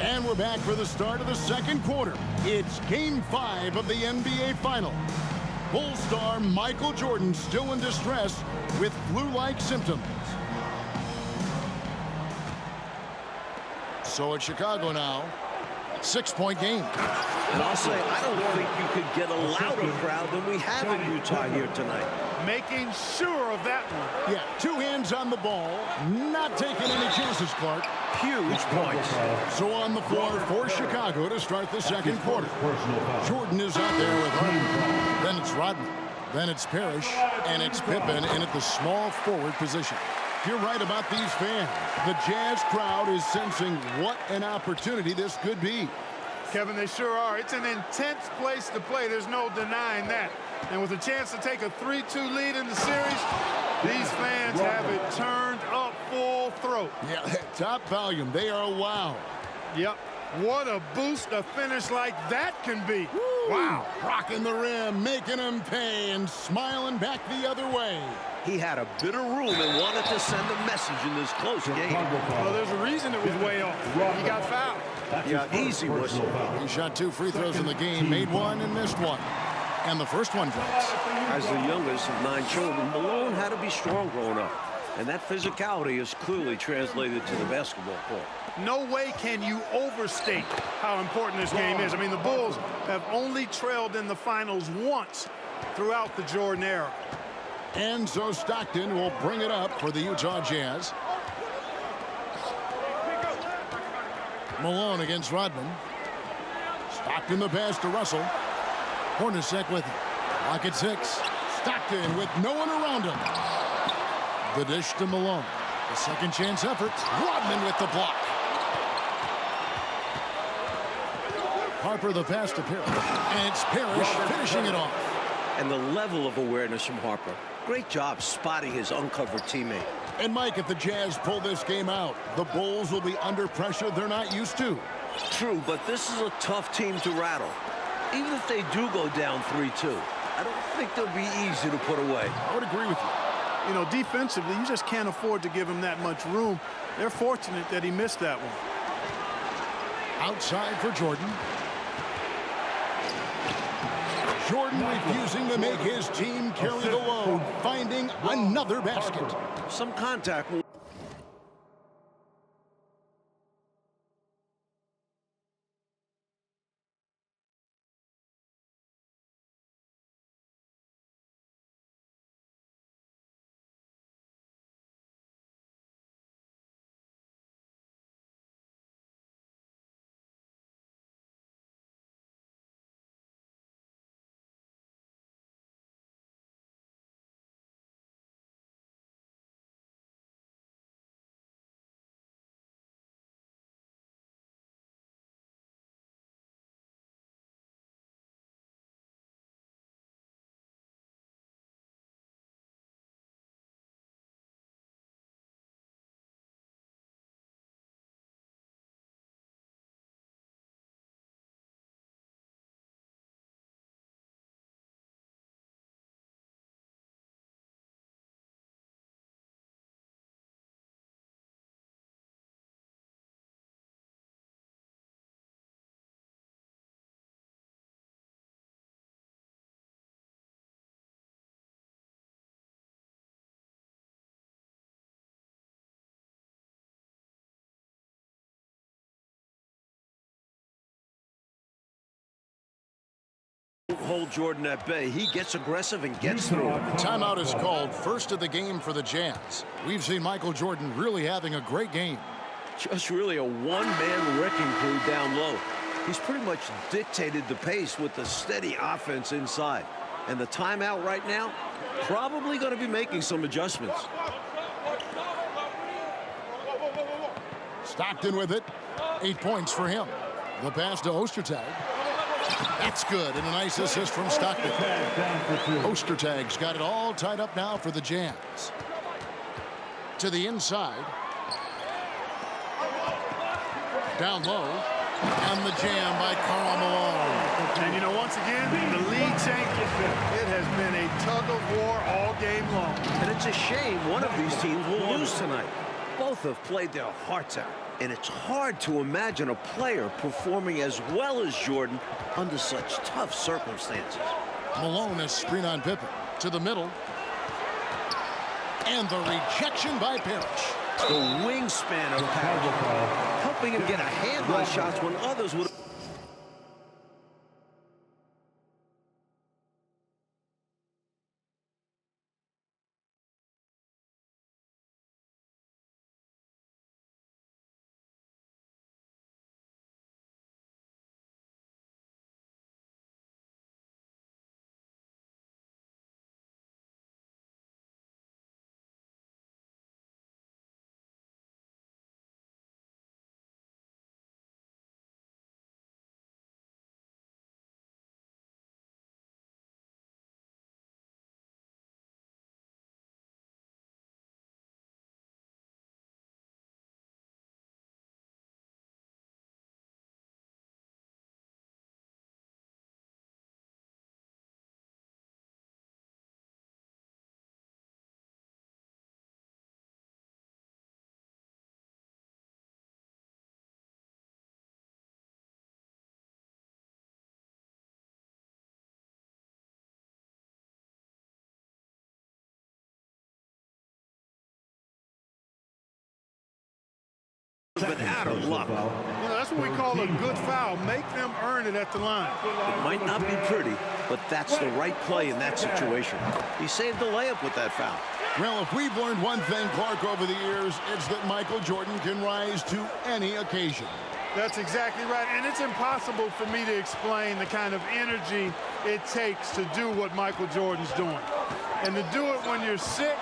And we're back for the start of the second quarter. It's Game 5 of the NBA Final. Bulls star Michael Jordan still in distress with flu-like symptoms. So it's Chicago now. 6-point game. And I'll say, I don't think you could get a louder crowd than we have in Utah here tonight. Making sure of that one. Yeah, 2 hands on the ball. Not taking any chances, Clark. Huge points. So on the floor for Chicago to start the second quarter. Jordan is out there with Harper. Then it's Rodman. Then it's Parrish. And it's Pippen in at the small forward position. You're right about these fans. The Jazz crowd is sensing what an opportunity this could be. Kevin, they sure are. It's an intense place to play. There's no denying that. And with a chance to take a 3-2 lead in the series, these fans have it turned up full throat. Yeah, top volume. They are wow. Yep. What a boost a finish like that can be. Woo. Wow. Rocking the rim, making them pay, and smiling back the other way. He had a bit of room and wanted to send a message in this close game. Well, there's a reason it was way off. He got fouled. Yeah, easy whistle. He shot 2 free throws in the game, made 1 and missed 1. And the first one drops. As the youngest of 9 children, Malone had to be strong growing up. And that physicality is clearly translated to the basketball court. No way can you overstate how important this game is. I mean, the Bulls have only trailed in the finals once throughout the Jordan era. And so Stockton will bring it up for the Utah Jazz. Malone against Rodman. Stockton the pass to Russell. Hornercek with it. Lock at 6. Stockton with no one around him. The dish to Malone. The second chance effort. Rodman with the block. Harper the pass to Parrish. And it's Parrish finishing it off. And the level of awareness from Harper. Great job spotting his uncovered teammate. And Mike, if the Jazz pull this game out, the Bulls will be under pressure they're not used to. True, but this is a tough team to rattle. Even if they do go down 3-2, I don't think they'll be easy to put away. I would agree with you. You know, defensively, you just can't afford to give him that much room. They're fortunate that he missed that one. Outside for Jordan. Jordan refusing to make his team carry the load, finding another basket. Some contact will... hold Jordan at bay. He gets aggressive and gets through. Timeout is called, first of the game for the Jazz. We've seen Michael Jordan really having a great game. Just really a one-man wrecking crew down low. He's pretty much dictated the pace with the steady offense inside. And the timeout right now, probably going to be making some adjustments. Stockton with it. 8 points for him. The pass to Ostertag. That's good, and a nice assist from Stockton. Ostertag's got it all tied up now for the Jazz. To the inside. Down low. And the jam by Karl Malone. And, you know, once again, the lead changes. It has been a tug-of-war all game long. And it's a shame one of these teams will lose tonight. Both have played their hearts out, and it's hard to imagine a player performing as well as Jordan under such tough circumstances. Malone is screen on Pippen to the middle. And the rejection by Parrish. The wingspan of Parrish, helping him get a hand on shots when others would. But out of luck. You know, that's what we call a good foul. Make them earn it at the line. It might not be pretty, but that's the right play in that situation. He saved the layup with that foul. Well, if we've learned one thing, Clark, over the years, it's that Michael Jordan can rise to any occasion. That's exactly right. And it's impossible for me to explain the kind of energy it takes to do what Michael Jordan's doing. And to do it when you're sick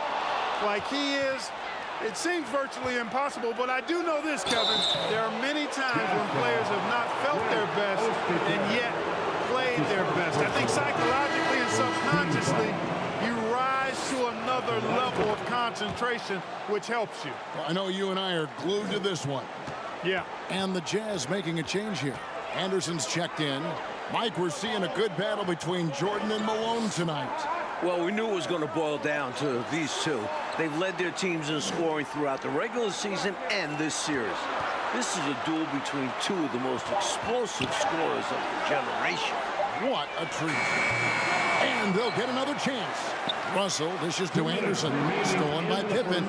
like he is, it seems virtually impossible, but I do know this, Kevin. There are many times when players have not felt their best and yet played their best. I think psychologically and subconsciously, you rise to another level of concentration, which helps you. Well, I know you and I are glued to this one. Yeah. And the Jazz making a change here. Anderson's checked in. Mike, we're seeing a good battle between Jordan and Malone tonight. Well, we knew it was going to boil down to these two. They've led their teams in scoring throughout the regular season and this series. This is a duel between two of the most explosive scorers of the generation. What a treat. And they'll get another chance. Russell dishes to Anderson. Stolen by Pippen.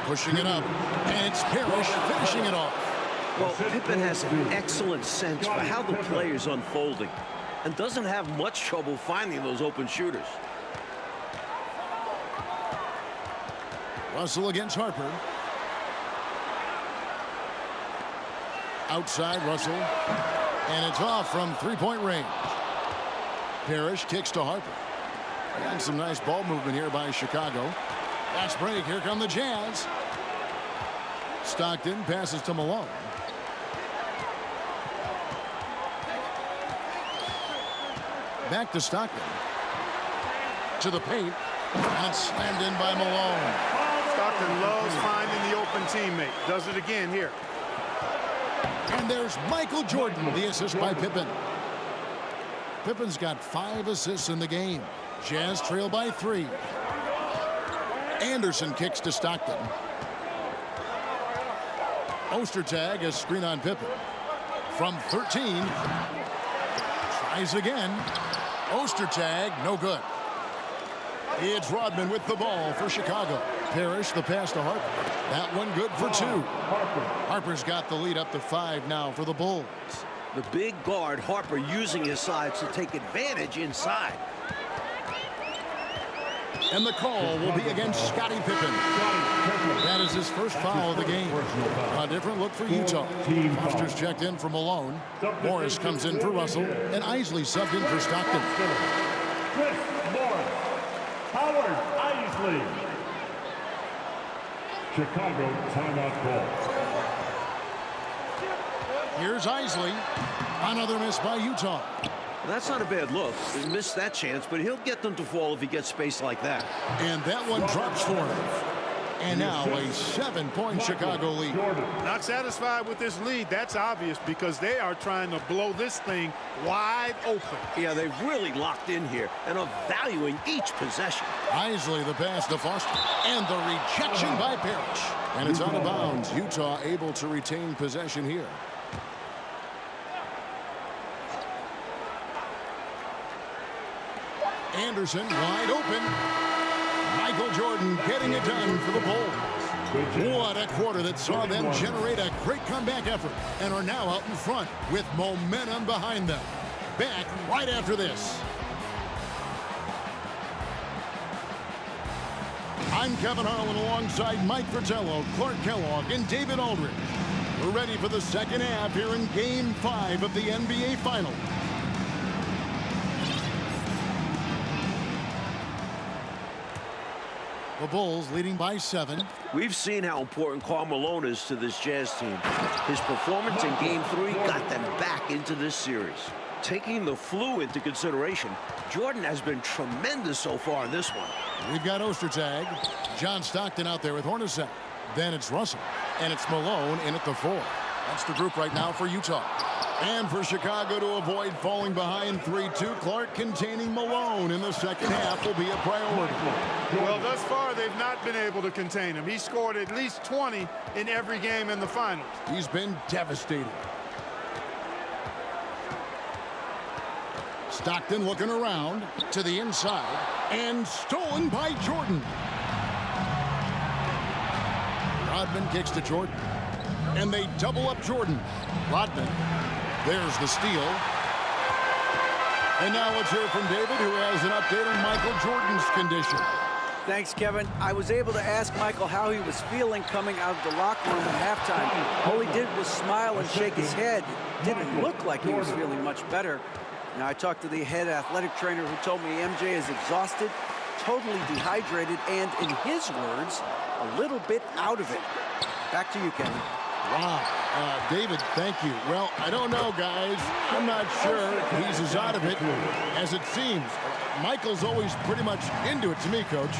Pushing it up. And it's Parrish finishing it off. Well, Pippen has an excellent sense for how the play is unfolding and doesn't have much trouble finding those open shooters. Russell against Harper. Outside Russell. And it's off from three-point range. Parrish kicks to Harper. And some nice ball movement here by Chicago. Fast break. Here come the Jazz. Stockton passes to Malone. Back to Stockton. To the paint. And slammed in by Malone. Stockton loves finding the open teammate. Does it again here. And there's Michael Jordan, the assist by Pippen. Pippen's got 5 assists in the game. Jazz trail by 3. Anderson kicks to Stockton. Ostertag is screen on Pippen. From 13. Tries again. Ostertag, no good. It's Rodman with the ball for Chicago. Parrish, the pass to Harper. That one good for 2. Harper's got the lead up to 5 now for the Bulls. The big guard, Harper, using his size to take advantage inside. And the call will be against Scottie Pippen. That is his first foul of the game. A different look for Utah. Foster's checked in for Malone. Morris comes in for Russell. And Isley subbed in for Stockton. Chris Morris. Howard Isley. Chicago timeout call. Here's Isley. Another miss by Utah. That's not a bad look. He missed that chance, but he'll get them to fall if he gets space like that. And that one drops for him. And now a 7-point Chicago lead. Not satisfied with this lead. That's obvious because they are trying to blow this thing wide open. Yeah, they've really locked in here and are valuing each possession. Isley the pass to Foster. And the rejection by Parrish. And it's out of bounds. Utah able to retain possession here. Anderson wide open. Michael Jordan getting it done for the Bulls. What a quarter that saw them generate a great comeback effort and are now out in front with momentum behind them. Back right after this. I'm Kevin Harlan alongside Mike Fratello, Clark Kellogg, and David Aldridge. We're ready for the second half here in Game 5 of the NBA Finals. The Bulls leading by 7. We've seen how important Karl Malone is to this Jazz team. His performance in Game 3 got them back into this series. Taking the flu into consideration, Jordan has been tremendous so far in this one. We've got Ostertag. John Stockton out there with Hornercek. Then it's Russell. And it's Malone in at the 4. That's the group right now for Utah. And for Chicago to avoid falling behind 3-2, Clark containing Malone in the second half will be a priority. Well, thus far, they've not been able to contain him. He scored at least 20 in every game in the finals. He's been devastating. Stockton looking around to the inside and stolen by Jordan. Rodman kicks to Jordan. And they double up Jordan. Rodman. There's the steal. And now let's hear from David, who has an update on Michael Jordan's condition. Thanks, Kevin. I was able to ask Michael how he was feeling coming out of the locker room at halftime. All he did was smile and shake his head. It didn't look like he was feeling much better. Now, I talked to the head athletic trainer who told me MJ is exhausted, totally dehydrated, and in his words, a little bit out of it. Back to you, Kevin. Wow. David, thank you. Well, I don't know, guys. I'm not sure he's as out of it as it seems. Michael's always pretty much into it to me, Coach.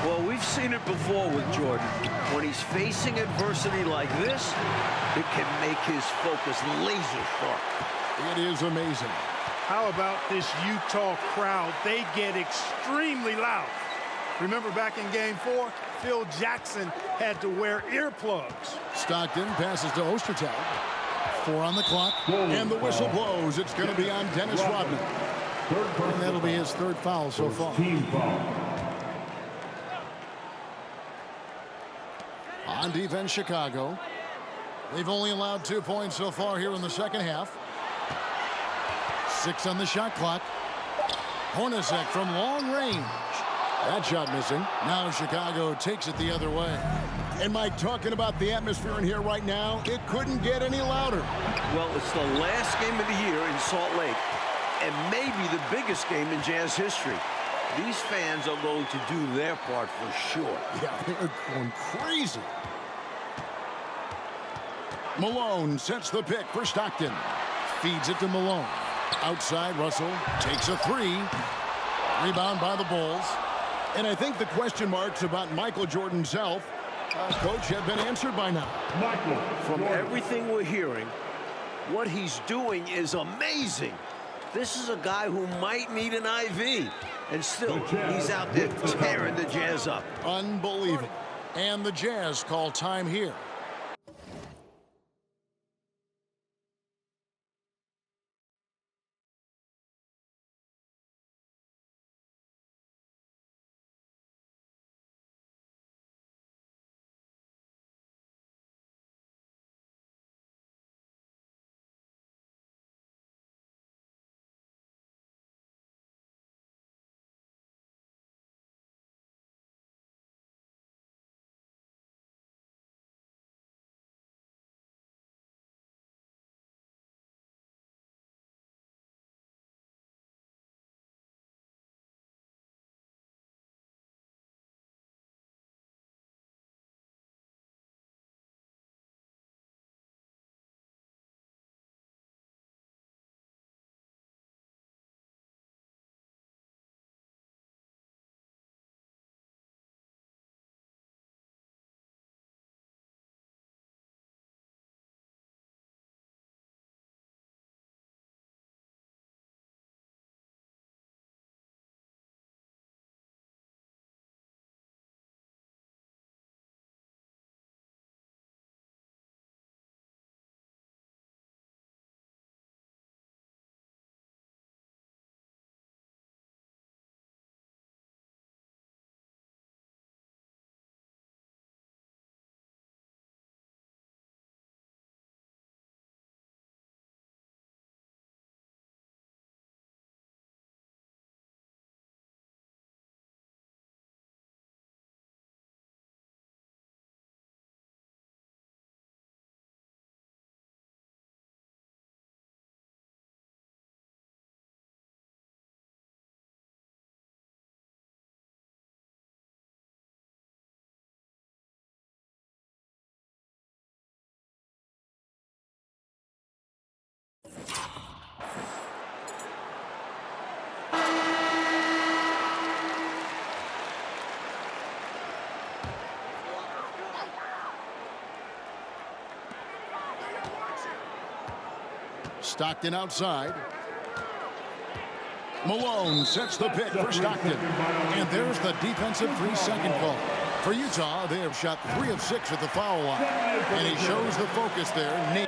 Well, we've seen it before with Jordan. When he's facing adversity like this, it can make his focus laser sharp. It is amazing. How about this Utah crowd? They get extremely loud. Remember back in Game 4, Phil Jackson had to wear earplugs. Stockton passes to Ostertag. 4 on the clock, and the whistle blows. It's going to be on Dennis Rodman. And that'll be his 3rd foul so far. On defense, Chicago. They've only allowed 2 points so far here in the second half. 6 on the shot clock. Hornercek from long range. That shot missing. Now Chicago takes it the other way. And Mike, talking about the atmosphere in here right now, it couldn't get any louder. Well, it's the last game of the year in Salt Lake, and maybe the biggest game in Jazz history. These fans are going to do their part for sure. Yeah, they're going crazy. Malone sets the pick for Stockton. Feeds it to Malone. Outside, Russell takes a 3. Rebound by the Bulls. And I think the question marks about Michael Jordan's health, Coach, have been answered by now. From everything we're hearing, what he's doing is amazing. This is a guy who might need an IV. And still, he's out there tearing the Jazz up. Unbelievable. And the Jazz call time here. Stockton outside. Malone sets the pick for Stockton. And there's the defensive 3-second call. For Utah, they have shot 3 of 6 at the foul line. And he shows the focus there.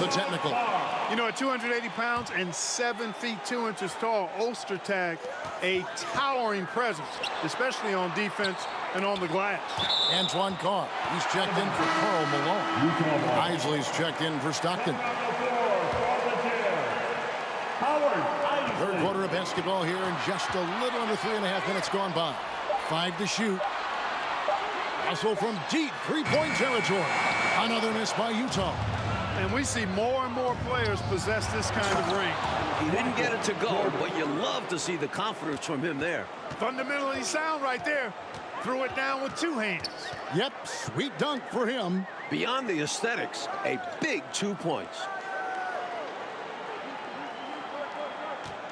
the technical. You know, at 280 pounds and 7 feet 2 inches tall, Ostertag, a towering presence, especially on defense and on the glass. Antoine Carr, he's checked in for Karl Malone. Isley's checked in for Stockton. Third quarter of basketball here, and just a little under 3.5 minutes gone by. 5 to shoot. Russell from deep three-point territory. Another miss by Utah. And we see more and more players possess this kind of range. He didn't get it to go, but you love to see the confidence from him there. Fundamentally sound right there. Threw it down with 2 hands. Yep, sweet dunk for him. Beyond the aesthetics, a big 2 points.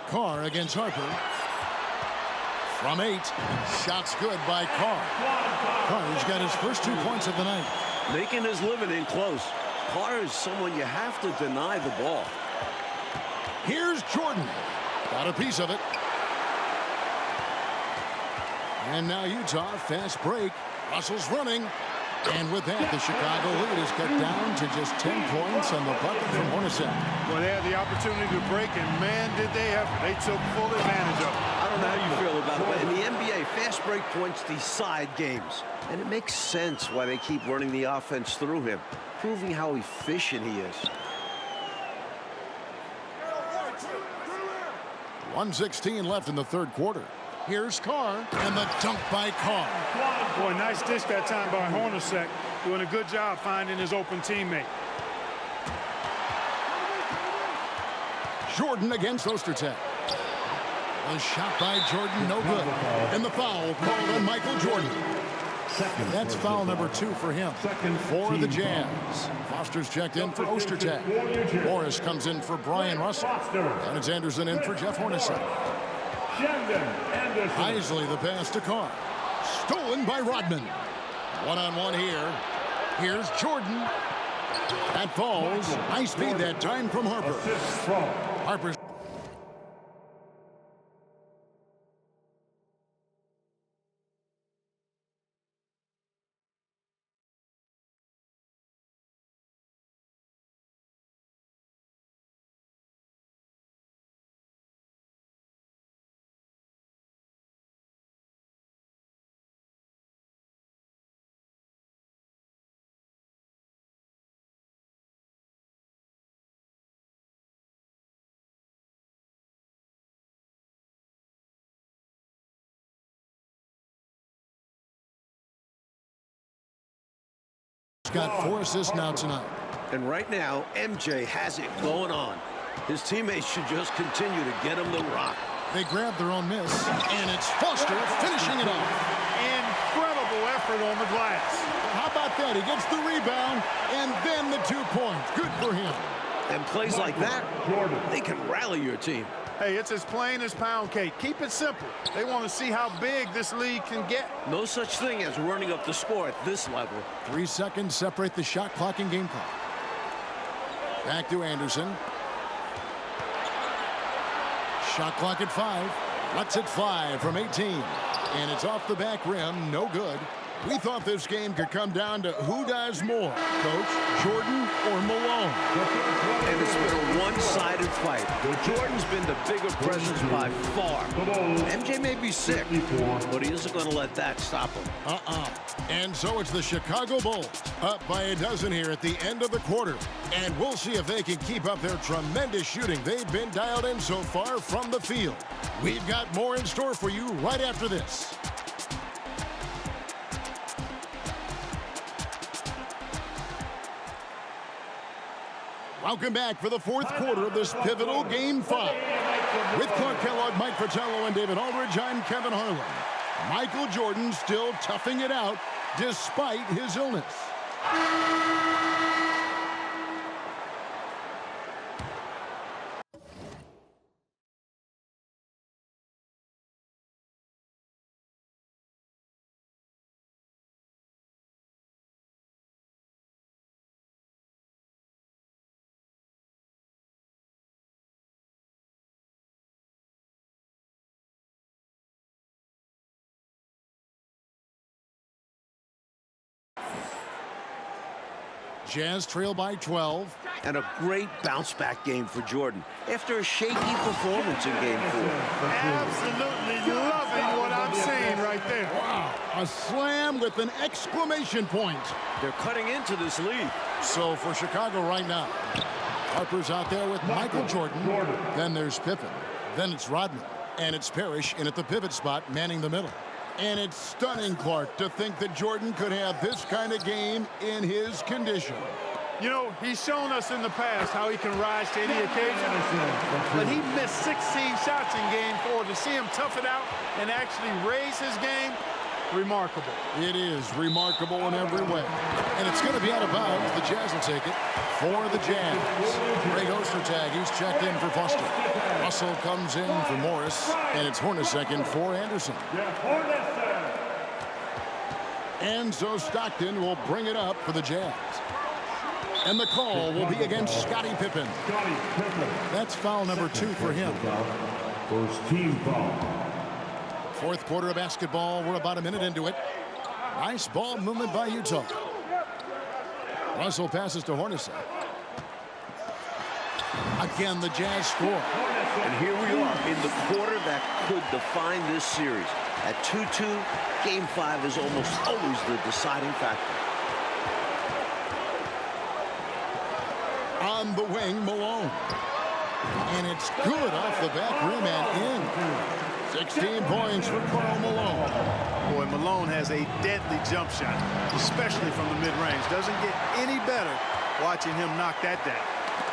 Kerr against Harper. From 8. Shots good by Carr. Carr's got his first 2 points of the night. Making his living in close. Carr is someone you have to deny the ball. Here's Jordan. Got a piece of it. And now Utah, fast break. Russell's running. And with that, the Chicago lead is cut down to just 10 points on the bucket from Hornercek. Well, they had the opportunity to break, and man, did they ever. They took full advantage of it. I don't know how you feel about it, but in the NBA, fast break points decide games. And it makes sense why they keep running the offense through him, proving how efficient he is. 1:16 left in the third quarter. Here's Carr, and the dunk by Carr. Boy, nice dish that time by Hornercek, doing a good job finding his open teammate. Jordan against Ostertag. A shot by Jordan, no good. And the foul called on Michael Jordan. That's foul number 2 for him. For the Jazz. Foster's checked in for Ostertag. Morris comes in for Brian Russell. And it's Anderson in for Jeff Hornercek. Isley the pass to Carr. Stolen by Rodman. One-on-one here. Here's Jordan. That falls. Nice feed that time from Harper. Harper's got 4 assists now tonight. And right now, MJ has it going on. His teammates should just continue to get him the rock. They grab their own miss, and it's Foster finishing it off. Incredible effort on the glass. How about that? He gets the rebound, and then the 2 points. Good for him. And plays like that, they can rally your team. Hey, it's as plain as pound cake. Keep it simple. They want to see how big this lead can get. No such thing as running up the score at this level. 3 seconds separate the shot clock and game clock. Back to Anderson. Shot clock at 5. Lets it fly from 18. And it's off the back rim. No good. We thought this game could come down to who does more, Coach, Jordan or Malone. And it's been a one-sided fight. Jordan's been the bigger presence by far. MJ may be sick, but he isn't going to let that stop him. And so it's the Chicago Bulls up by a dozen here at the end of the quarter. And we'll see if they can keep up their tremendous shooting they've been dialed in so far from the field. We've got more in store for you right after this. Welcome back for the fourth quarter of this pivotal Game 5. With Clark Kellogg, Mike Fratello, and David Aldridge, I'm Kevin Harlan. Michael Jordan still toughing it out despite his illness. Jazz trail by 12. And a great bounce-back game for Jordan after a shaky performance in Game 4. Absolutely loving what I'm seeing right there. Wow, a slam with an exclamation point. They're cutting into this lead. So for Chicago right now, Harper's out there with Michael Jordan. Then there's Pippen. Then it's Rodman. And it's Parrish in at the pivot spot, manning the middle. And it's stunning, Clark, to think that Jordan could have this kind of game in his condition. You know, he's shown us in the past how he can rise to any occasion. But he missed 16 shots in Game 4. To see him tough it out and actually raise his game, remarkable. It is remarkable in every way. And it's going to be out of bounds. The Jazz will take it for the Jazz. Greg Ostertag, he's checked in for Foster. Russell comes in for Morris, and it's Hornercek in for Anderson. And so Stockton will bring it up for the Jazz. And the call will be against Scottie Pippen. That's foul number 2 for him. First team foul. Fourth quarter of basketball. We're about a minute into it. Nice ball movement by Utah. Russell passes to Hornercek. Again, the Jazz score. And here we are in the quarter that could define this series. At 2-2, Game 5 is almost always the deciding factor. On the wing, Malone. And it's good off the back rim and in. 16 points for Karl Malone. Boy, Malone has a deadly jump shot, especially from the mid-range. Doesn't get any better watching him knock that down.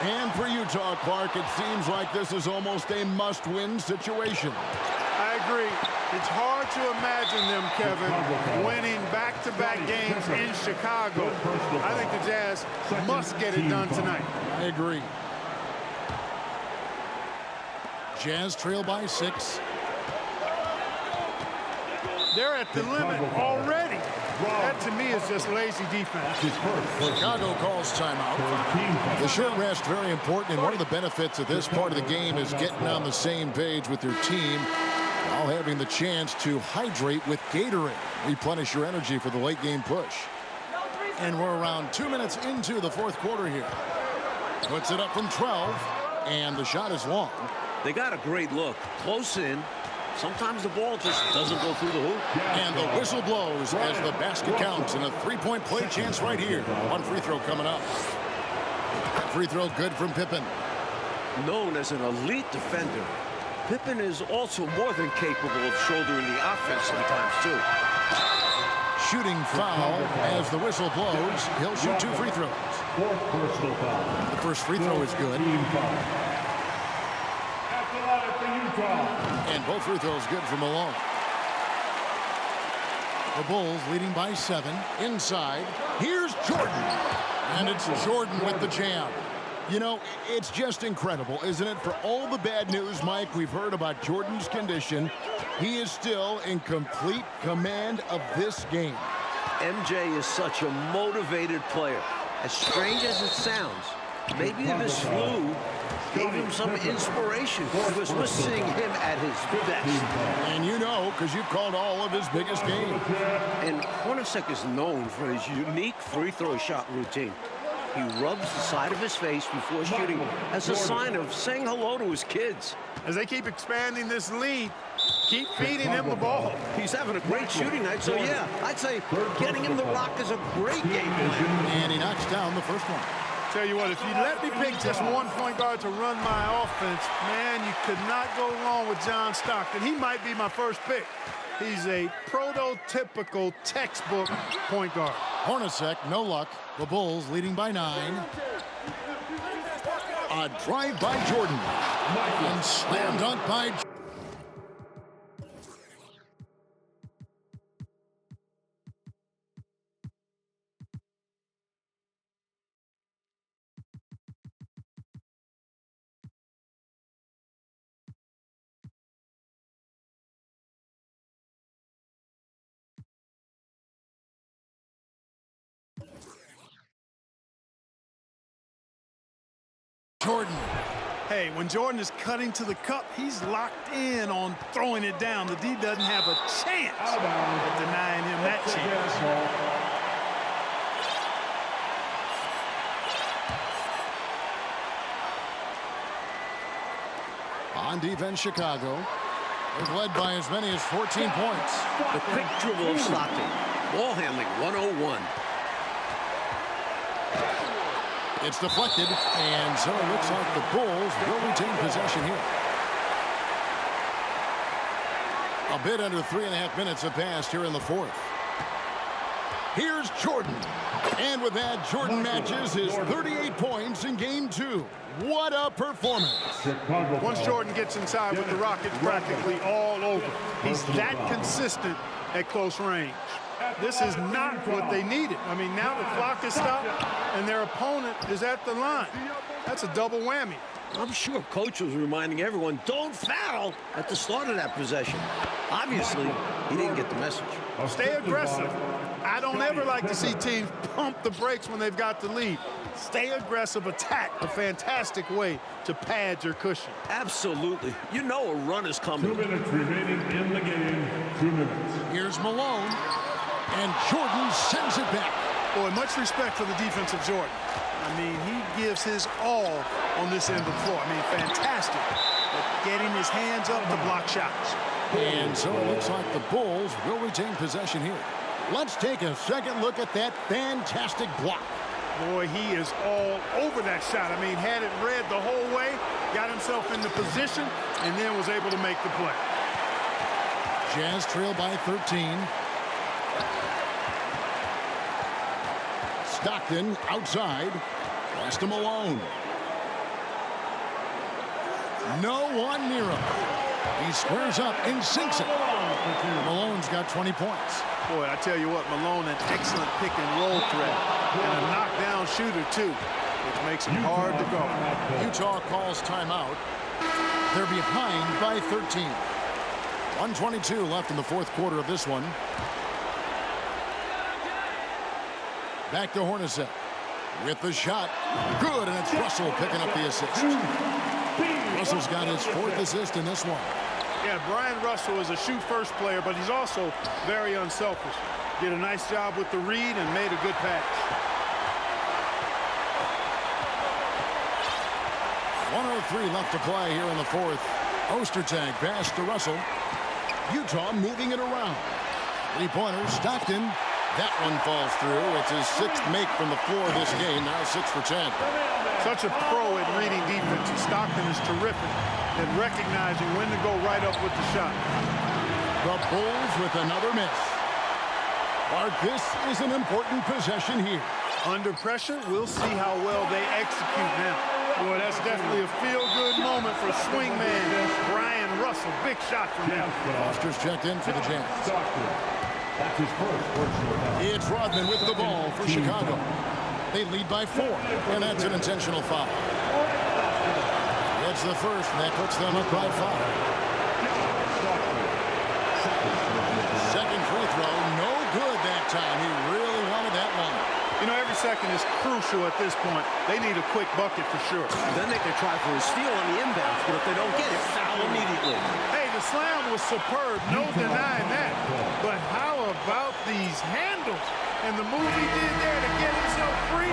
And for Utah, Clark, it seems like this is almost a must-win situation. I agree. It's hard to imagine them, Kevin, winning back-to-back games in Chicago. I think the Jazz must get it done tonight. I agree. Jazz trail by 6. They're at the limit already. That, to me, is just lazy defense. Chicago calls timeout. The short rest, very important, and one of the benefits of this part of the game is getting on the same page with your team while having the chance to hydrate with Gatorade. Replenish your energy for the late game push. And we're around 2 minutes into the fourth quarter here. Puts it up from 12, and the shot is long. They got a great look. Close in. Sometimes the ball just doesn't go through the hoop. And the whistle blows as the basket counts, and a three-point play chance right here. One free throw coming up. Free throw good from Pippen. Known as an elite defender, Pippen is also more than capable of shouldering the offense sometimes, too. Shooting foul as the whistle blows. He'll shoot 2 free throws. Fourth personal foul. The first free throw is good. Team foul. After that, for Utah. And both free throws good for Malone. The Bulls leading by 7. Inside. Here's Jordan. And it's Jordan with the jam. You know, it's just incredible, isn't it? For all the bad news, Mike, we've heard about Jordan's condition, he is still in complete command of this game. MJ is such a motivated player. As strange as it sounds, maybe this flu gave him some inspiration because we're seeing him at his best. And you know, because you've called all of his biggest games. And Hornercek is known for his unique free throw shot routine. He rubs the side of his face before shooting as a sign of saying hello to his kids. As they keep expanding this lead, keep feeding him the ball. He's having a great shooting night, so yeah, I'd say getting him the rock is a great game plan. And he knocks down the first one. Tell you what, if you let me pick just one point guard to run my offense, man, you could not go wrong with John Stockton. He might be my first pick. He's a prototypical textbook point guard. Hornacek, no luck. The Bulls leading by 9. A drive by Jordan. And slam dunk by... Jordan. Hey, when Jordan is cutting to the cup, he's locked in on throwing it down. The D doesn't have a chance at denying him that chance. On defense, Chicago. They've led by as many as 14 points. The quick dribble of Stockton. Ball handling, 101. It's deflected, and so it looks like the Bulls will retain possession here. A bit under 3.5 minutes have passed here in the fourth. Here's Jordan. And with that, Jordan matches his 38 points in game 2. What a performance. Once Jordan gets inside with the Rockets, practically all over. He's that consistent at close range. This is not what they needed. I mean, now the clock is stopped, and their opponent is at the line. That's a double whammy. I'm sure coach was reminding everyone, don't foul at the start of that possession. Obviously, he didn't get the message. Stay aggressive. I don't ever like to see teams pump the brakes when they've got the lead. Stay aggressive, attack. A fantastic way to pad your cushion. Absolutely. You know a run is coming. 2 minutes remaining in the game. 2 minutes. Here's Malone. And Jordan sends it back. Boy, much respect for the defense of Jordan. I mean, he gives his all on this end of the floor. I mean, fantastic at getting his hands up to block shots. And so it looks like the Bulls will retain possession here. Let's take a second look at that fantastic block. Boy, he is all over that shot. I mean, had it read the whole way, got himself into position, and then was able to make the play. Jazz trail by 13. Stockton outside. Pass to Malone. No one near him. He squares up and sinks it. Malone's got 20 points. Boy, I tell you what, Malone, an excellent pick and roll threat. And a knockdown shooter, too, which makes him hard to guard. Utah calls timeout. They're behind by 13. 1:22 left in the fourth quarter of this one. Back to Hornercek with the shot. Good, and it's Russell picking up the assist. Russell's got his 4th assist in this one. Yeah, Brian Russell is a shoot-first player, but he's also very unselfish. Did a nice job with the read and made a good pass. 1:03 left to play here in the fourth. Ostertag pass to Russell. Utah moving it around. 3-pointer, Stockton. That one falls through. It's his 6th make from the floor this game. Now 6 for 10. Such a pro at reading defense. Stockton is terrific at recognizing when to go right up with the shot. The Bulls with another miss. Bart, this is an important possession here. Under pressure, we'll see how well they execute now. Boy, that's definitely a feel-good moment for swingman Brian Russell. Big shot from him. Foster's checked in for the Jazz. That's his first personal foul. It's Rodman with the ball for Chicago. They lead by 4, and that's an intentional foul. That's the first, and that puts them up by 5. Second free throw, no good that time. He really wanted that one. You know, every second is crucial at this point. They need a quick bucket for sure. Then they can try for a steal on the inbounds, but if they don't get it, foul immediately. Hey, the slam was superb, no denying that. But how about these handles? And the move he did there to get himself free,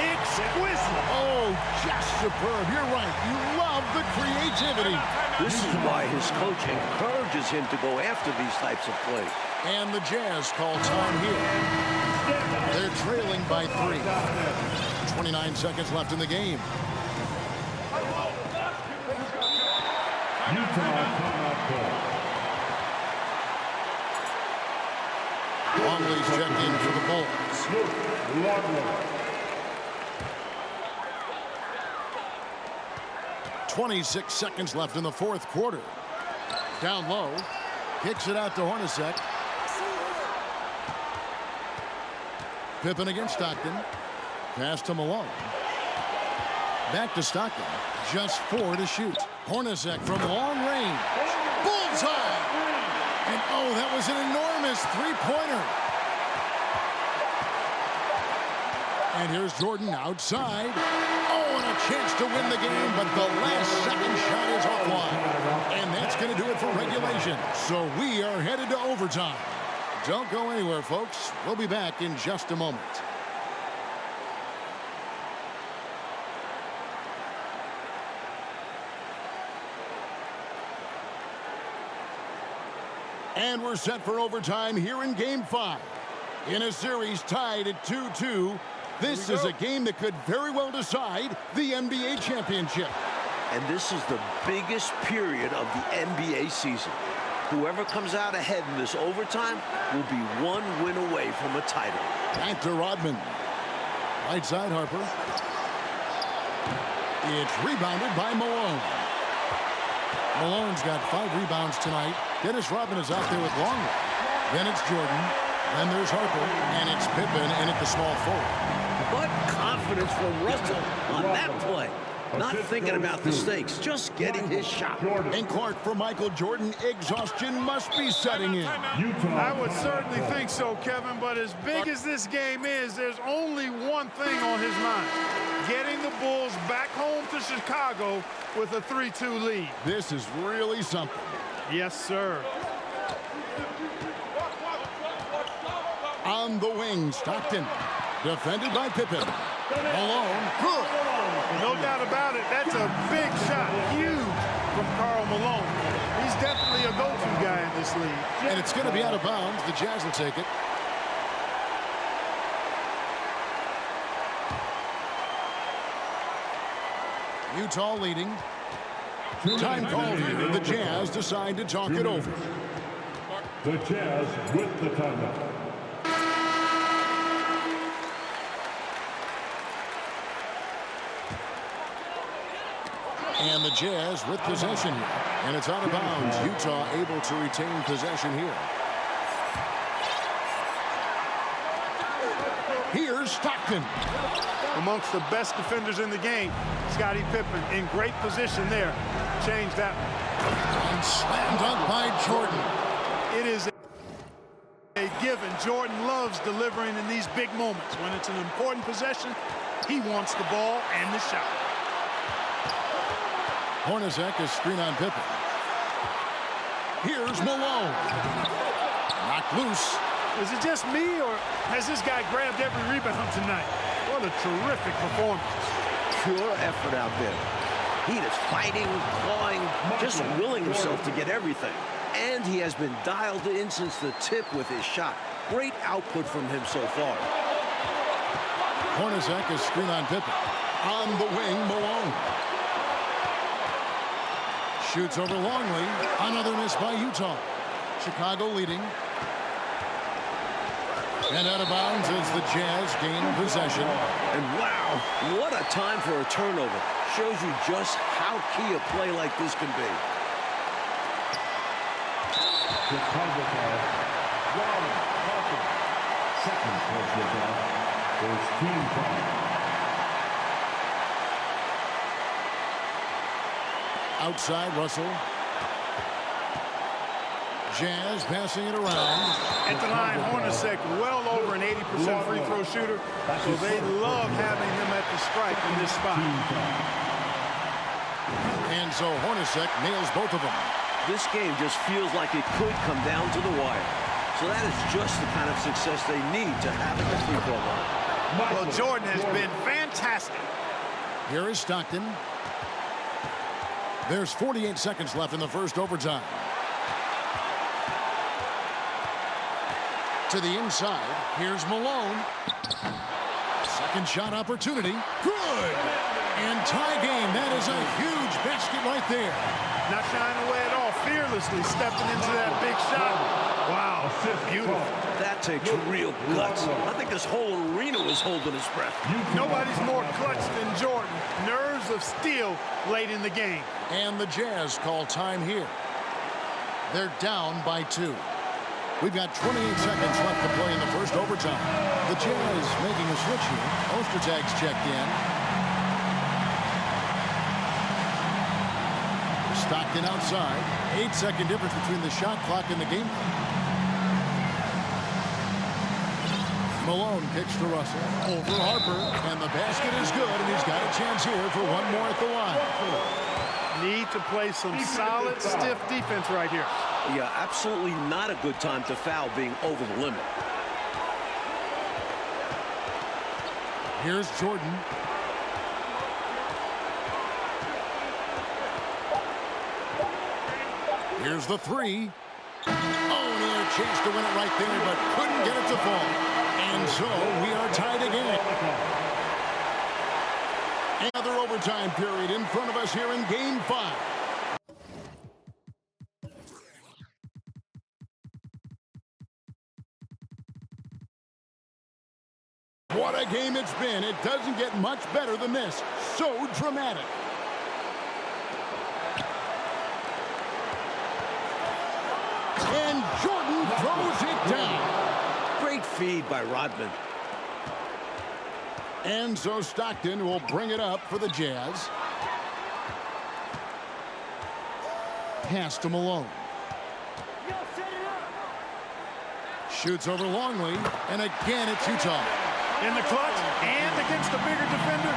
exquisite. Oh, just superb. You're right. You love the creativity. This is why his coach encourages him to go after these types of plays. And the Jazz call time here. They're trailing by 3. 29 seconds left in the game. Longley's checked in for the Bulls. 26 seconds left in the fourth quarter. Down low. Kicks it out to Hornercek. Pippen against Stockton. Pass to Malone. Back to Stockton. Just 4 to shoot. Hornercek from long range. Bullseye! And oh, that was an enormous 3-pointer. And here's Jordan outside. Oh, and a chance to win the game, but the last second shot is offline. And that's going to do it for regulation. So we are headed to overtime. Don't go anywhere, folks. We'll be back in just a moment. And we're set for overtime here in Game 5. In a series tied at 2-2, this is a game that could very well decide the NBA championship. And this is the biggest period of the NBA season. Whoever comes out ahead in this overtime will be one win away from a title. Back to Rodman. Right side, Harper. It's rebounded by Malone. Malone's got 5 rebounds tonight. Dennis Rodman is out there with long one. Then it's Jordan. Then there's Harper. And it's Pippen in at the small forward. What confidence from Russell on that play. Not thinking about the stakes, just getting his shot. And Clark for Michael Jordan. Exhaustion must be setting in. I would certainly think so, Kevin, but as big as this game is, there's only one thing on his mind. Getting the Bulls back home to Chicago with a 3-2 lead. This is really something. Yes, sir. On the wing, Stockton. Defended by Pippen. Malone, good. No doubt about it, that's a big shot. Huge from Karl Malone. He's definitely a go-to guy in this league. And it's going to be out of bounds. The Jazz will take it. Utah leading. Time called here. The Jazz decide to talk it over. The Jazz with the timeout. And the Jazz with possession here. And it's out of bounds. Utah able to retain possession here. Here's Stockton. Amongst the best defenders in the game, Scottie Pippen in great position there. Change that. And slam dunk by Jordan. It is a given. Jordan loves delivering in these big moments. When it's an important possession, he wants the ball and the shot. Hornercek is screen on Pippen. Here's Malone. Knocked loose. Is it just me, or has this guy grabbed every rebound tonight? What a terrific performance. Pure effort out there. He is fighting, clawing, just willing himself to get everything. And he has been dialed in since the tip with his shot. Great output from him so far. Hornercek is screen on Pippen. On the wing, Malone. Shoots over Longley. Another miss by Utah. Chicago leading. And out of bounds as the Jazz gain possession. And wow, what a time for a turnover. Shows you just how key a play like this can be. Chicago foul. Harper. Second personal foul. First team foul. Outside, Russell. Jazz passing it around. At the line, Hornercek well over an 80% free throw shooter, so they love having him at the stripe in this spot. And so Hornercek nails both of them. This game just feels like it could come down to the wire. So that is just the kind of success they need to have at the free throw line. Well, Jordan has been fantastic. Here is Stockton. There's 48 seconds left in the first overtime. To the inside, here's Malone. Second shot opportunity. Good! And tie game. That is a huge basket right there. Not shying away at all. Fearlessly stepping into that big shot. Wow, beautiful. That takes real guts. I think this whole arena was holding its breath. Nobody's more clutch than Jordan. Nerves of steel late in the game. And the Jazz call time here. They're down by 2. We've got 28 seconds left to play in the first overtime. The Jazz making a switch here. Ostertag's checked in. Stockton outside. 8-second difference between the shot clock and the game clock. Malone kicks to Russell. Over Harper. And the basket is good, and he's got a chance here for one more at the line. Need to play some solid, stiff defense right here. Yeah, absolutely not a good time to foul being over the limit. Here's Jordan. Here's the 3. Oh, chance to win it right there, but couldn't get it to fall. And so we are tied again. Another overtime period in front of us here in Game 5. What a game it's been. It doesn't get much better than this. So dramatic. And Jordan throws it down. Great feed by Rodman. And so Stockton will bring it up for the Jazz. Pass to Malone. Shoots over Longley. And again, it's Utah. In the clutch and against a bigger defender.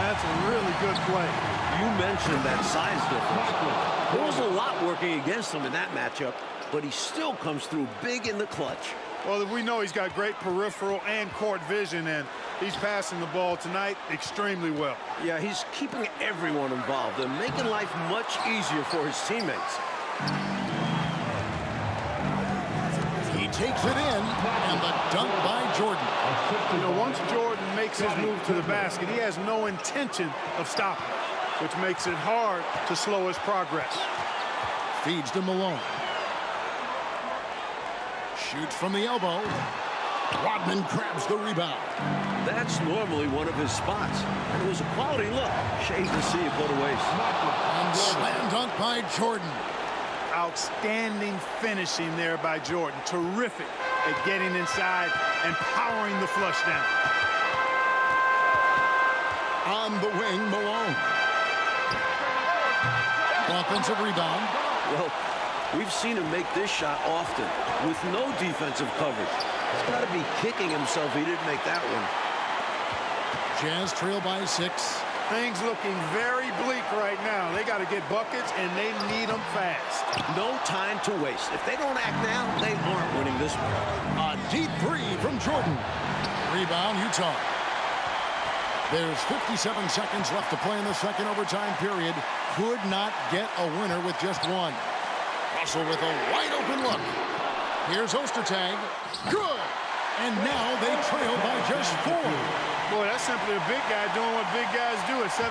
That's a really good play. You mentioned that size difference. There was a lot working against him in that matchup, but he still comes through big in the clutch. Well, we know he's got great peripheral and court vision, and he's passing the ball tonight extremely well. Yeah, he's keeping everyone involved and making life much easier for his teammates. He takes it in, and the dunk by Jordan. You know, once Jordan makes his move to the basket, he has no intention of stopping, which makes it hard to slow his progress. Feeds to Malone. Shoots from the elbow. Rodman grabs the rebound. That's normally one of his spots. And it was a quality look. Shame to see it go to waste. And slam dunk by Jordan. Outstanding finishing there by Jordan. Terrific at getting inside and powering the flush down. On the wing, Malone. Offensive rebound. Well, we've seen him make this shot often with no defensive coverage. He's got to be kicking himself he didn't make that one. Jazz trail by 6. Things looking very bleak right now. They got to get buckets, and they need them fast. No time to waste. If they don't act now, they aren't winning this one. A deep 3 from Jordan. Rebound, Utah. There's 57 seconds left to play in the second overtime period. Could not get a winner with just one. Russell with a wide-open look. Here's Ostertag. Good! And now they trail by just 4. Boy, that's simply a big guy doing what big guys do at 7'2".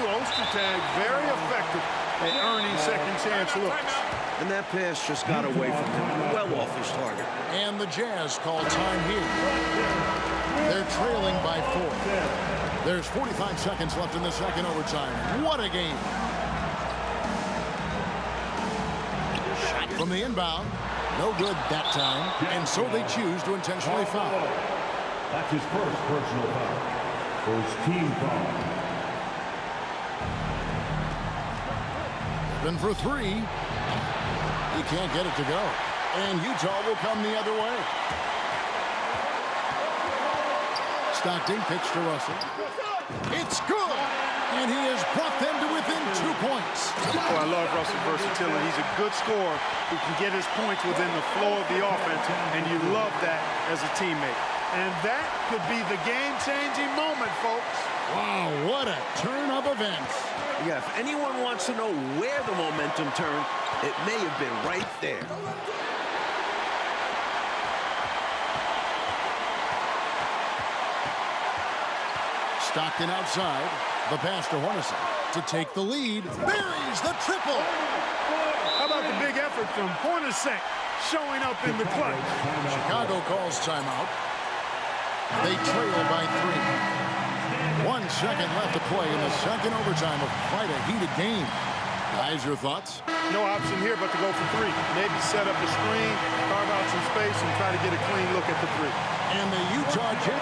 Ostertag very effective at earning second chance looks. And that pass just got away from him, well off his target. And the Jazz call time here. They're trailing by 4. There's 45 seconds left in the second overtime. What a game. Shot from the inbound. No good that time. And so they choose to intentionally foul. That's his first personal foul. First team foul. Then for 3. He can't get it to go. And Utah will come the other way. Stockton kicks to Russell. It's good! And he has brought them to within 2 points. Oh, I love Russell's versatility. He's a good scorer who can get his points within the flow of the offense, and you love that as a teammate. And that could be the game-changing moment, folks. Wow, what a turn of events. Yeah, if anyone wants to know where the momentum turned, it may have been right there. Stockton outside. The pass to Hornercek to take the lead. Buries the triple. How about the big effort from Hornercek showing up in the clutch? Chicago calls timeout. They trail by 3. 1 second left to play in the second overtime of quite a heated game. Guys, your thoughts? No option here but to go for 3. Maybe set up a screen, carve out some space, and try to get a clean look at the 3. And the Utah Jazz